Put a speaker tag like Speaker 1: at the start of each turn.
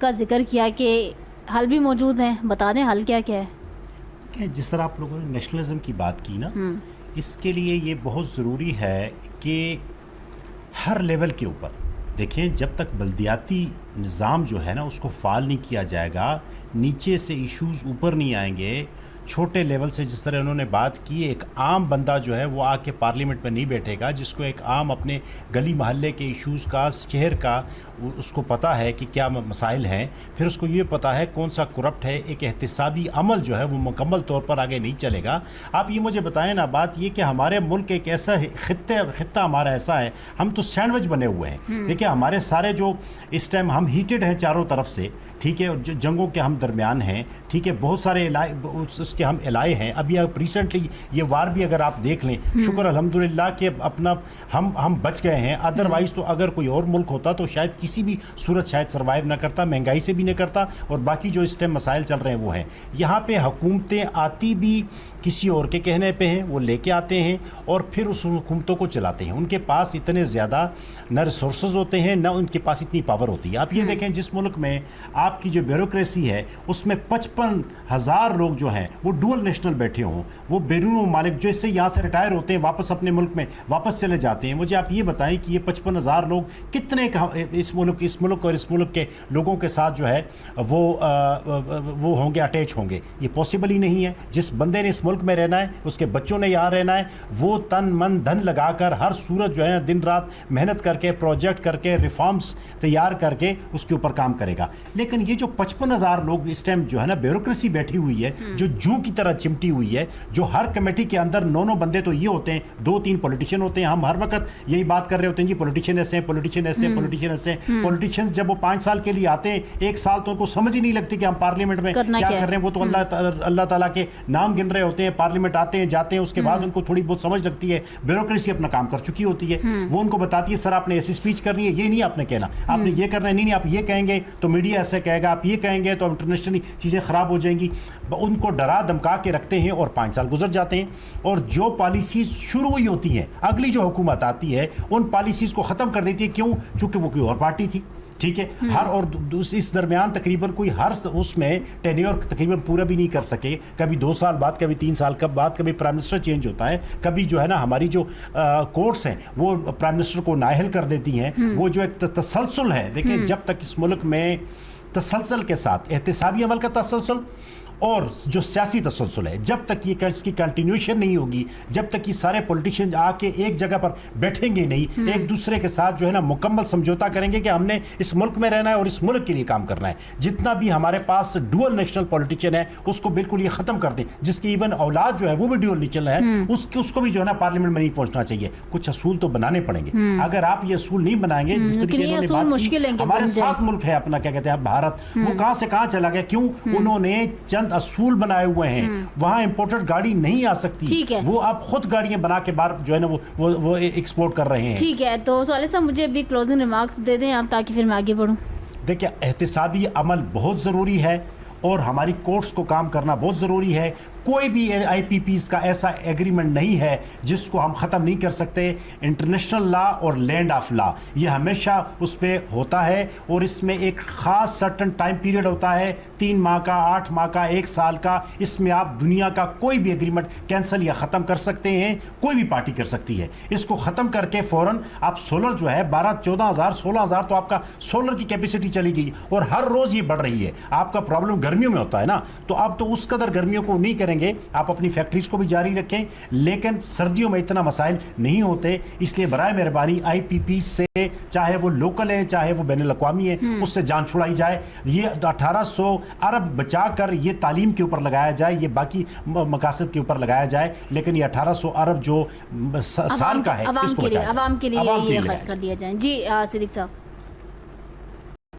Speaker 1: کا ذکر کیا کہ حل بھی موجود ہیں، بتا دیں حل کیا کیا ہے؟
Speaker 2: کہ جس طرح آپ لوگوں نے نیشنلزم کی بات کی نا، اس کے لیے یہ بہت ضروری ہے کہ ہر لیول کے اوپر دیکھیں، جب تک بلدیاتی نظام جو ہے نا اس کو فعال نہیں کیا جائے گا، نیچے سے ایشوز اوپر نہیں آئیں گے، چھوٹے لیول سے جس طرح انہوں نے بات کی، ایک عام بندہ جو ہے وہ آ کے پارلیمنٹ میں نہیں بیٹھے گا، جس کو ایک عام اپنے گلی محلے کے ایشوز کا، شہر کا اس کو پتہ ہے کہ کیا مسائل ہیں، پھر اس کو یہ پتہ ہے کون سا کرپٹ ہے، ایک احتسابی عمل جو ہے وہ مکمل طور پر آگے نہیں چلے گا۔ آپ یہ مجھے بتائیں نا، بات یہ کہ ہمارے ملک ایک ایسا خطہ ہمارا ایسا ہے، ہم تو سینڈوچ بنے ہوئے ہیں۔ دیکھیں ہمارے سارے جو اس ٹائم ہم ہیٹڈ ہیں چاروں طرف سے، ٹھیک ہے، اور جنگوں کے ہم درمیان ہیں، ٹھیک ہے، بہت سارے اس کے ہم الائے ہیں۔ ابھی ریسنٹلی یہ وار بھی اگر آپ دیکھ لیں، شکر الحمدللہ کہ اپنا ہم بچ گئے ہیں، ادروائز تو اگر کوئی اور ملک ہوتا تو شاید کسی بھی صورت شاید سروائیو نہ کرتا، مہنگائی سے بھی نہیں کرتا، اور باقی جو اس ٹائم مسائل چل رہے ہیں وہ ہیں۔ یہاں پہ حکومتیں آتی بھی کسی اور کے کہنے پہ ہیں، وہ لے کے آتے ہیں اور پھر اس حکومتوں کو چلاتے ہیں۔ ان کے پاس اتنے زیادہ نہ ریسورسز ہوتے ہیں، نہ ان کے پاس اتنی پاور ہوتی ہے۔ آپ یہ دیکھیں جس ملک میں آپ کی جو بیوروکریسی ہے اس میں 55,000 لوگ جو ہیں وہ ڈول نیشنل بیٹھے ہوں، وہ بیرون ممالک جو اس سے یہاں سے ریٹائر ہوتے ہیں واپس اپنے ملک میں واپس چلے جاتے ہیں۔ مجھے آپ یہ بتائیں کہ یہ 55,000 لوگ کتنے اس ملک اور اس ملک کے لوگوں کے ساتھ جو ہے وہ ہوں گے، اٹیچ ہوں گے؟ یہ پاسبل ہی نہیں ہے۔ جس بندے نے اس ملک میں رہنا ہے، اس کے بچوں نے یہاں رہنا ہے، وہ تن من دھن لگا کر ہر صورت جو ہے نا دن رات محنت کر کے، پروجیکٹ کر کے، ریفارمز تیار کر کے اس کے اوپر کام کرے گا۔ لیکن یہ جو 55,000 لوگ اس ٹائم جو ہے نا بیوروکریسی بیٹھی ہوئی ہے، جو جوں کی طرح چمٹی ہوئی ہے، جو ہر کمیٹی کے اندر 9 بندے تو یہ ہوتے ہیں، 2-3 پولیٹیشین ہوتے ہیں۔ ہم ہر وقت یہی بات کر رہے ہوتے ہیں جی پولیٹیشین ایسے ہیں، پولیٹیشین ایسے ہیں، پولیٹیشین ایسے ہیں۔ پولیٹیشینز جب وہ 5 سال کے لیے آتے ہیں، 1 سال تو ان کو سمجھ ہی نہیں لگتی کہ ہم پارلیمنٹ میں کیا کر رہے ہیں۔ وہ تو اللہ تعالیٰ کے نام گن رہے ہوتے ہیں، پارلیمنٹ آتے ہیں جاتے ہیں، اس کے بعد ان کو تھوڑی بہت سمجھ لگتی ہے، بیوروکریسی اپنا کام کر چکی ہوتی ہے۔ وہ ان کو بتاتی ہے سر آپ نے ایسی اسپیچ کرنی ہے، یہ نہیں آپ نے کہنا، آپ نے یہ کرنا ہے، نہیں آپ یہ کہیں گے تو میڈیا ایسے کہے گا، آپ یہ کہیں گے تو انٹرنیشنلی چیزیں خراب ہو جائیں گی۔ ان کو ڈرا دھمکا کے رکھتے ہیں اور 5 سال گزر جاتے ہیں، اور جو پالیسیز شروع ہوئی ہوتی ہیں، اگلی جو حکومت آتی ہے ان پالیسیز کو ختم کر دیتی ہے۔ کیوں؟ چونکہ وہ کوئی اور پارٹی تھی، ٹھیک ہے، اور اس درمیان تقریباً کوئی ہر اس میں ٹینیور تقریباً پورا بھی نہیں کر سکے۔ کبھی 2 سال بعد، کبھی 3 سال بعد، کبھی پرائم منسٹر چینج ہوتا ہے، کبھی جو ہے نا ہماری جو کورٹس ہیں وہ پرائم منسٹر کو نااہل کر دیتی ہیں۔ وہ جو ایک تسلسل ہے، دیکھیں جب تک اس ملک میں تسلسل کے ساتھ احتسابی عمل کا تسلسل اور جو سیاسی تسلسل ہے، جب تک یہ اس کی کنٹینیوشن نہیں ہوگی، جب تک یہ سارے پولیٹیشین آ کے ایک جگہ پر بیٹھیں گے نہیں، ایک دوسرے کے ساتھ جو ہے نا مکمل سمجھوتا کریں گے کہ ہم نے اس ملک میں رہنا ہے اور اس ملک کے لیے کام کرنا ہے۔ جتنا بھی ہمارے پاس ڈوئل نیشنل پولیٹیشین ہے اس کو بالکل یہ ختم کر دیں، جس کی ایون اولاد جو ہے وہ بھی ڈوئل نیشنل ہے، اس کو بھی جو ہے نا پارلیمنٹ میں نہیں پہنچنا چاہیے۔ کچھ اصول تو بنانے پڑیں گے۔ اگر آپ یہ اصول نہیں بنائیں گے، جس طریقے انہوں نے بات کی، ہمارے ساتھ ملک ہے اپنا کیا کہتے ہیں بھارت، وہ کہاں سے کہاں چلا گیا؟ کیوں؟ انہوں نے چند اصول بنائے ہوئے ہیں، وہاں امپورٹڈ گاڑی نہیں آ سکتی، وہ آپ خود گاڑیاں بنا کے باہر جو ہے نا وہ ایکسپورٹ کر رہے ہیں۔
Speaker 1: ٹھیک ہے، تو سوالے صاحب مجھے ابھی کلوزنگ ریمارکس دے دیں آپ تاکہ پھر میں آگے بڑھوں۔
Speaker 2: دیکھیں احتسابی عمل بہت ضروری ہے اور ہماری کورٹس کو کام کرنا بہت ضروری ہے۔ کوئی بھی آئی پی پیز کا ایسا ایگریمنٹ نہیں ہے جس کو ہم ختم نہیں کر سکتے۔ انٹرنیشنل لا اور لینڈ آف لا یہ ہمیشہ اس پہ ہوتا ہے، اور اس میں ایک خاص سرٹن ٹائم پیریڈ ہوتا ہے، 3 ماہ کا، 8 ماہ کا، 1 سال کا۔ اس میں آپ دنیا کا کوئی بھی ایگریمنٹ کینسل یا ختم کر سکتے ہیں، کوئی بھی پارٹی کر سکتی ہے۔ اس کو ختم کر کے فوراً آپ سولر جو ہے 12-14,000 16,000 تو آپ کا سولر کی کیپیسٹی چلی گئی، اور ہر روز یہ بڑھ رہی ہے۔ آپ کا پرابلم گرمیوں میں ہوتا ہے نا، تو اب تو اس قدر گرمیوں کو نہیں کریں گے، آپ اپنی فیکٹریز کو بھی جاری رکھیں، لیکن سردیوں میں اتنا مسائل نہیں ہوتے۔ اس لیے برائے مہربانی آئی پی پی سے، چاہے وہ لوکل ہیں چاہے وہ بین الاقوامی ہیں، اس سے جان چھڑائی جائے۔ یہ 1800 ارب بچا کر یہ تعلیم کے اوپر لگایا جائے، یہ باقی مقاصد کے اوپر لگایا جائے، لیکن یہ 1800 ارب جو سال کا ہے اس کو بچایا جائے،
Speaker 1: عوام کے لیے یہ خرچ کر دیا جائے۔ جی صدیق صاحب۔